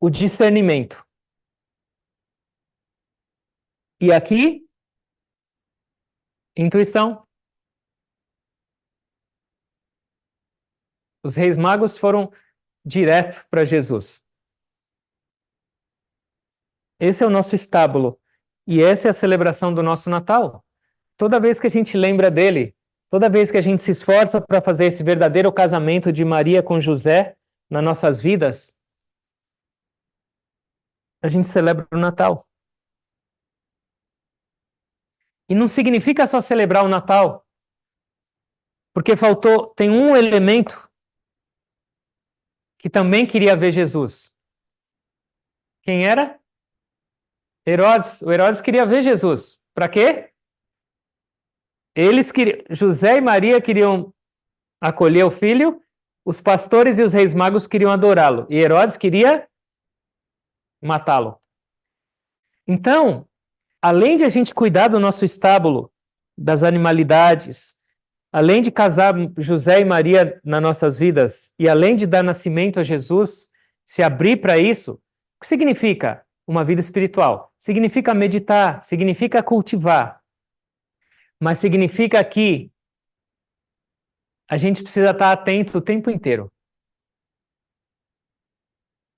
o discernimento. E aqui, intuição. Os reis magos foram direto para Jesus. Esse é o nosso estábulo. E essa é a celebração do nosso Natal. Toda vez que a gente lembra dele, toda vez que a gente se esforça para fazer esse verdadeiro casamento de Maria com José nas nossas vidas, a gente celebra o Natal. E não significa só celebrar o Natal, porque tem um elemento que também queria ver Jesus. Quem era? Herodes. O Herodes queria ver Jesus. Para quê? José e Maria queriam acolher o filho, os pastores e os reis magos queriam adorá-lo, e Herodes queria matá-lo. Então, além de a gente cuidar do nosso estábulo, das animalidades, além de casar José e Maria nas nossas vidas, e além de dar nascimento a Jesus, se abrir para isso, o que significa uma vida espiritual? Significa meditar, significa cultivar, mas significa que a gente precisa estar atento o tempo inteiro.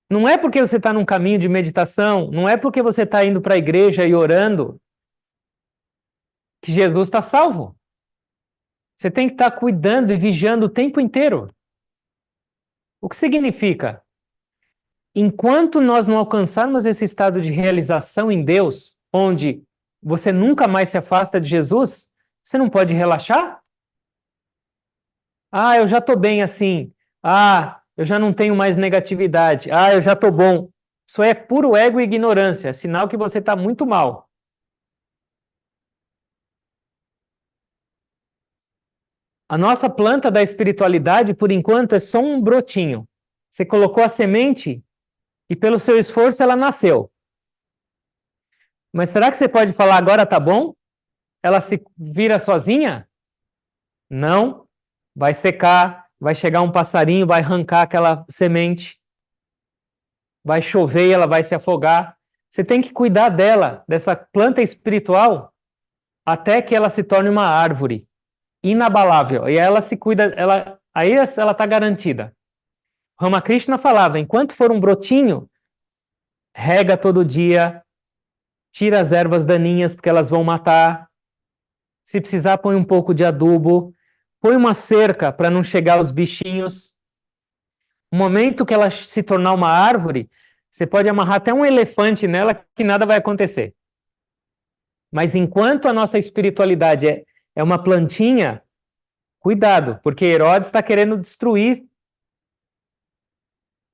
Não é porque você está num caminho de meditação, não é porque você está indo para a igreja e orando que Jesus está salvo. Você tem que estar cuidando e vigiando o tempo inteiro. O que significa? Enquanto nós não alcançarmos esse estado de realização em Deus, onde você nunca mais se afasta de Jesus, você não pode relaxar? Ah, eu já estou bem assim. Ah, eu já não tenho mais negatividade. Ah, eu já estou bom. Isso é puro ego e ignorância, é sinal que você está muito mal. A nossa planta da espiritualidade, por enquanto, é só um brotinho. Você colocou a semente e, pelo seu esforço, ela nasceu. Mas será que você pode falar agora tá bom? Ela se vira sozinha? Não. Vai secar, vai chegar um passarinho, vai arrancar aquela semente, vai chover e ela vai se afogar. Você tem que cuidar dela, dessa planta espiritual, até que ela se torne uma árvore inabalável. E aí ela se cuida, aí ela está garantida. Ramakrishna falava, enquanto for um brotinho, rega todo dia, tira as ervas daninhas porque elas vão matar. Se precisar, põe um pouco de adubo, põe uma cerca para não chegar os bichinhos. No momento que ela se tornar uma árvore, você pode amarrar até um elefante nela que nada vai acontecer. Mas enquanto a nossa espiritualidade é uma plantinha, cuidado, porque Herodes está querendo destruir.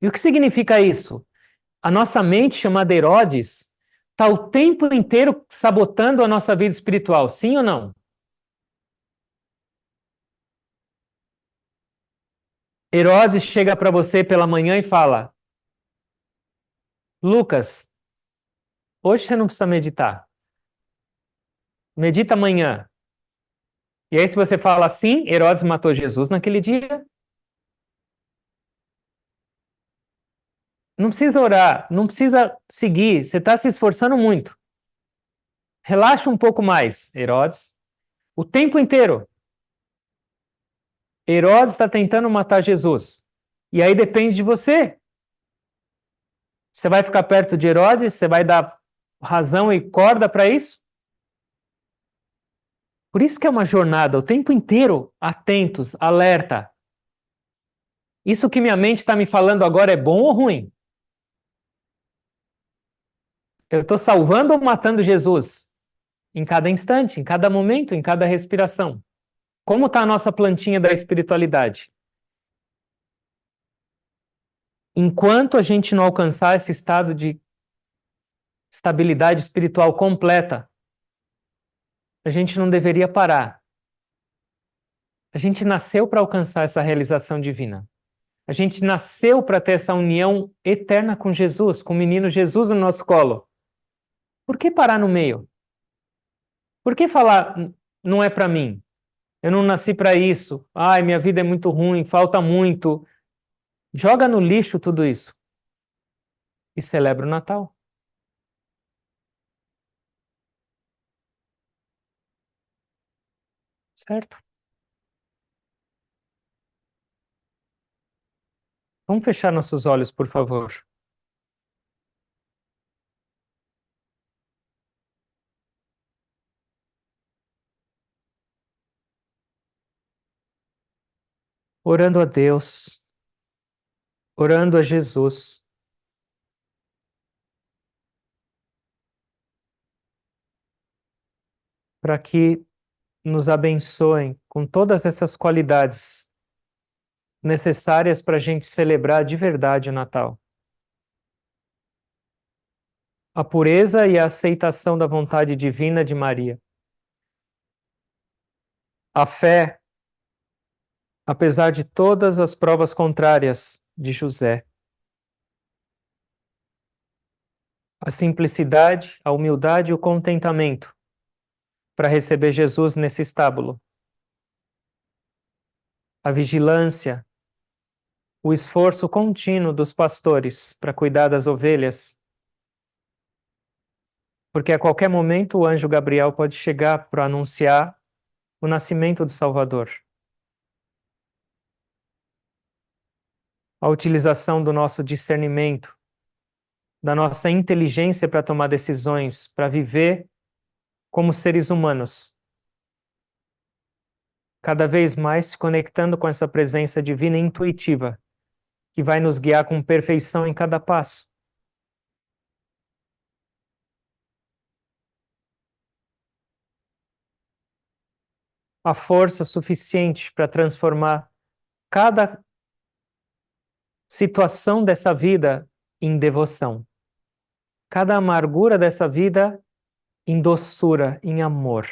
E o que significa isso? A nossa mente, chamada Herodes, está o tempo inteiro sabotando a nossa vida espiritual, sim ou não? Herodes chega para você pela manhã e fala: Lucas, hoje você não precisa meditar. Medita amanhã. E aí, se você fala assim, Herodes matou Jesus naquele dia. Não precisa orar, não precisa seguir, você está se esforçando muito. Relaxa um pouco mais, Herodes. O tempo inteiro. Herodes está tentando matar Jesus. E aí depende de você. Você vai ficar perto de Herodes? Você vai dar razão e corda para isso? Por isso que é uma jornada, o tempo inteiro, atentos, alerta. Isso que minha mente está me falando agora é bom ou ruim? Eu estou salvando ou matando Jesus? Em cada instante, em cada momento, em cada respiração. Como está a nossa plantinha da espiritualidade? Enquanto a gente não alcançar esse estado de estabilidade espiritual completa, a gente não deveria parar. A gente nasceu para alcançar essa realização divina. A gente nasceu para ter essa união eterna com Jesus, com o menino Jesus no nosso colo. Por que parar no meio? Por que falar, não é para mim? Eu não nasci para isso. Ai, minha vida é muito ruim, falta muito. Joga no lixo tudo isso. e celebra o Natal. Certo? Vamos fechar nossos olhos, por favor. Orando a Deus, orando a Jesus, para que nos abençoem com todas essas qualidades necessárias para a gente celebrar de verdade o Natal. A pureza e a aceitação da vontade divina de Maria. A fé, apesar de todas as provas contrárias de José. A simplicidade, a humildade e o contentamento para receber Jesus nesse estábulo. A vigilância, o esforço contínuo dos pastores para cuidar das ovelhas, porque a qualquer momento o anjo Gabriel pode chegar para anunciar o nascimento do Salvador. A utilização do nosso discernimento, da nossa inteligência para tomar decisões, para viver como seres humanos, cada vez mais se conectando com essa presença divina e intuitiva, que vai nos guiar com perfeição em cada passo. A força suficiente para transformar cada situação dessa vida em devoção, cada amargura dessa vida em doçura, em amor,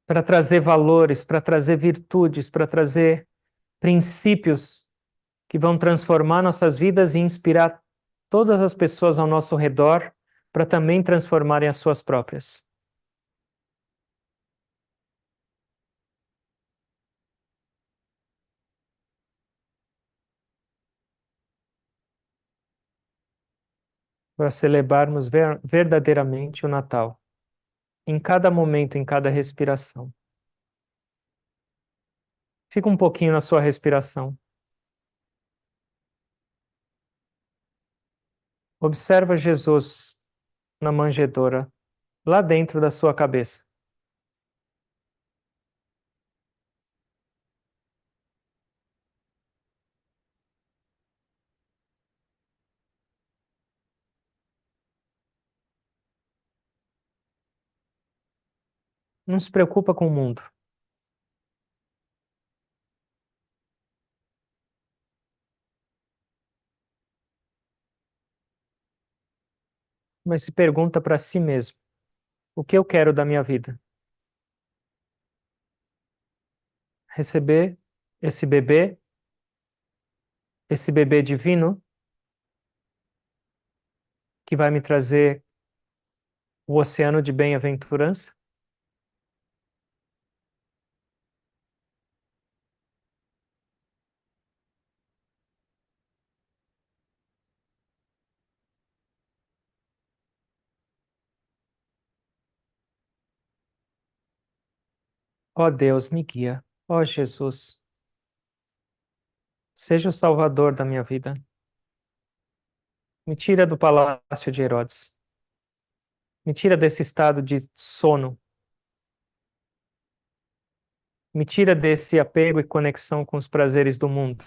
para trazer valores, para trazer virtudes, para trazer princípios que vão transformar nossas vidas e inspirar todas as pessoas ao nosso redor para também transformarem as suas próprias. Para celebrarmos verdadeiramente o Natal, em cada momento, em cada respiração. Fica um pouquinho na sua respiração. Observa Jesus na manjedoura, lá dentro da sua cabeça. Não se preocupa com o mundo, mas se pergunta para si mesmo: o que eu quero da minha vida? Receber esse bebê divino, que vai me trazer o oceano de bem-aventurança? Ó Deus, me guia. Ó Jesus, seja o salvador da minha vida. Me tira do palácio de Herodes. Me tira desse estado de sono. Me tira desse apego e conexão com os prazeres do mundo.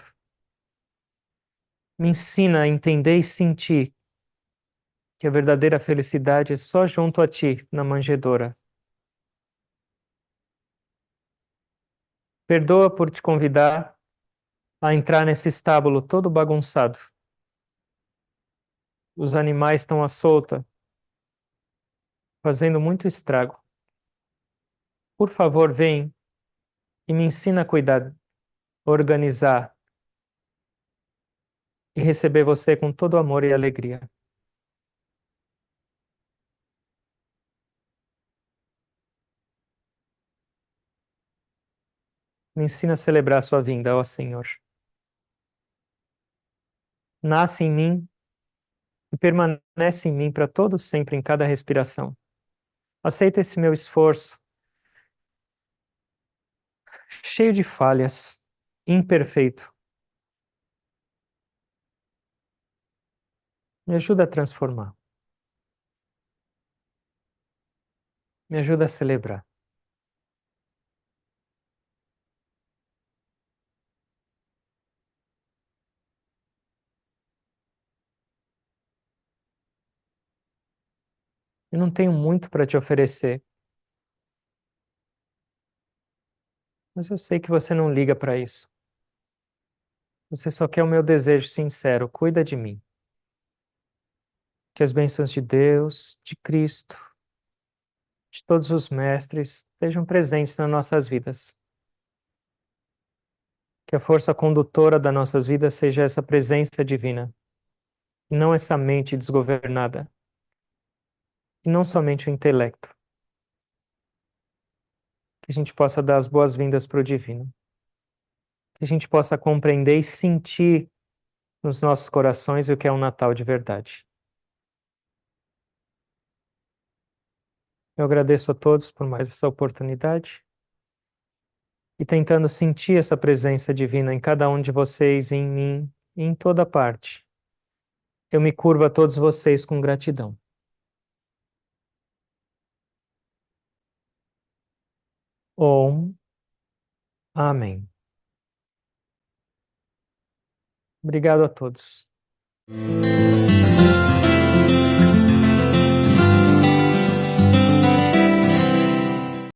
Me ensina a entender e sentir que a verdadeira felicidade é só junto a Ti, na manjedoura. Perdoa por te convidar a entrar nesse estábulo todo bagunçado. Os animais estão à solta, fazendo muito estrago. Por favor, vem e me ensina a cuidar, organizar e receber você com todo amor e alegria. Me ensina a celebrar a sua vinda, ó Senhor. nasce em mim e permanece em mim para todo sempre em cada respiração. Aceita esse meu esforço, cheio de falhas, imperfeito. Me ajuda a transformar. Me ajuda a celebrar. Eu não tenho muito para te oferecer, mas eu sei que você não liga para isso. Você só quer o meu desejo sincero. Cuida de mim. Que as bênçãos de Deus, de Cristo, de todos os mestres estejam presentes nas nossas vidas. Que a força condutora das nossas vidas seja essa presença divina, e não essa mente desgovernada, e não somente o intelecto. Que a gente possa dar as boas-vindas para o divino. Que a gente possa compreender e sentir nos nossos corações o que é um Natal de verdade. Eu agradeço a todos por mais essa oportunidade e tentando sentir essa presença divina em cada um de vocês, em mim e em toda parte. Eu me curvo a todos vocês com gratidão. Om. Amém. Obrigado a todos.